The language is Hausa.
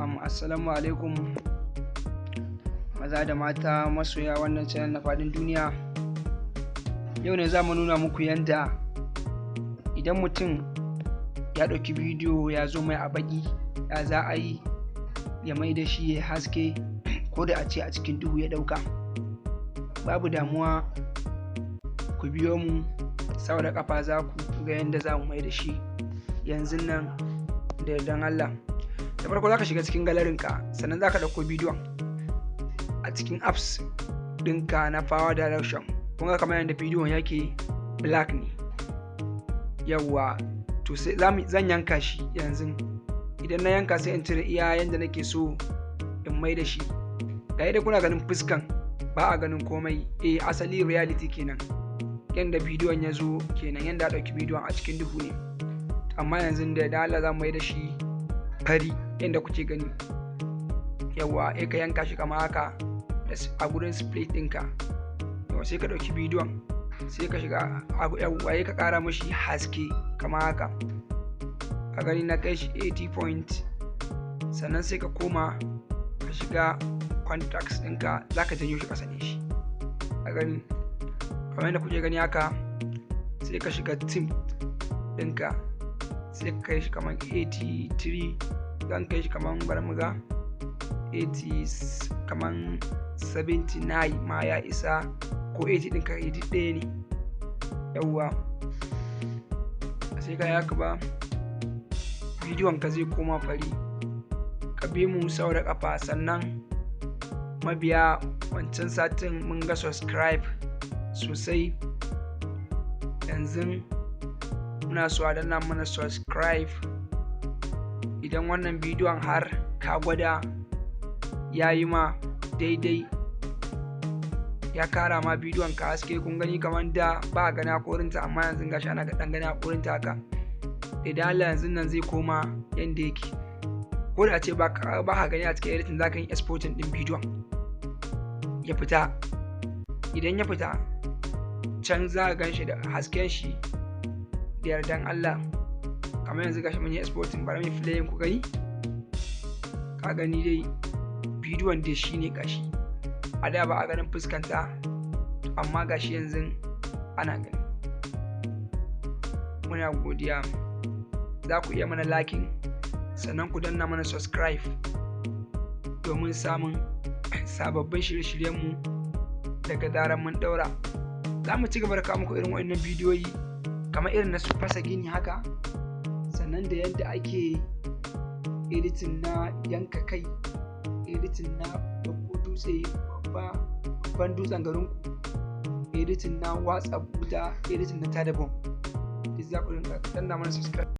Assalamu alaikum maza da mata masoya wannan channel na faɗin duniya. Yau ne za mu nuna muku yanda idan mutum ya ɗauki bidiyo ya zo mai a baƙi, ya za a yi ya mai da shi ya haske ko da a ce a cikin duhu ya ɗauka. Babu damuwa, ku biyo mu sau da ƙafa za ku ga yanda za mu mai da shi yanzu nan da yardan Allah. Da farko za ka shiga cikin galarinka, sannan za ka ɗauko bidiyon a cikin apps ɗinka na powerdirector. Kun ga kamar yadda bidiyon yake black ne, yawwa to sai zan yanka shi yanzu. Idan na yanka sai in cire iya yanda nake so in mai da shi. Ga yadda kuna ganin fuskan ba a ganin komai, asali reality kenan, yanda bidiyon ya zo kenan, yanda a ɗauki bidiyon a cikin duhu ne. Amma yanzu da Allah za mu mai da shi fari yadda kuke gani, yawa ka yanka shi kama haka a gurin split ɗinka. Yawa sai ka ɗauki bidiyon sai ka shiga yawa ka ƙara mashi haske kama haka, a gani na kai shi 80 point. Sannan sai ka koma ka shiga contacts ɗinka, za ka janyo shi ƙasa ne shi, a gani kamar yadda kuke gani haka. Sai ka shiga team ɗinka sai ka kai shi kamar 83, zan kai shi kamar bari mu ga 80, kamar 79 ma ya isa, ko 80 ɗinka 81 ne, yawwa sai ka yaka ba bidiyon ka zai koma fari. Ka bi mu sau da ƙafa. Sannan mabiya wancan satin mun ga subscribe sosai, yanzu muna so a danna mana subscribe. Idan wannan bidiyon har ka gwada ya yi ma daidai, ya kara ma bidiyon ka haske, kun gani kamar da ba a gani hakorinta, amma yanzu gashi ana ɗan gani hakorinta haka. Idan Allah yanzu nan zai koma yanda yake, ko da ce ba ka gani a cikin editing, za ka yi exporting ɗin bidiyon ya fita. Idan ya fita can za ka gan shi da hasken shi da yardan Allah. Kamar yanzu gashi mun yi exporting, bari mu play ku gani. Ka gani dai bidiyon dai shine gashi, a da ba a ganin fuskanta, amma gashi yanzu ana gani. Muna godiya, za ku iya mana liking, sannan ku danna mana subscribe domin samun sababbin shirye-shiryenmu daga zaran mun daura. Za mu ci gaba da kawo muku irin waɗannan bidiyoyi kamar irin na su fasa gini haka, sannan da yadda ake editing na yanka kai, editing na ɗauko dutse babban dutsen garinku, editing na watsa wuta, editing na tada bom. Duk za ku rinka danna mana subscribe.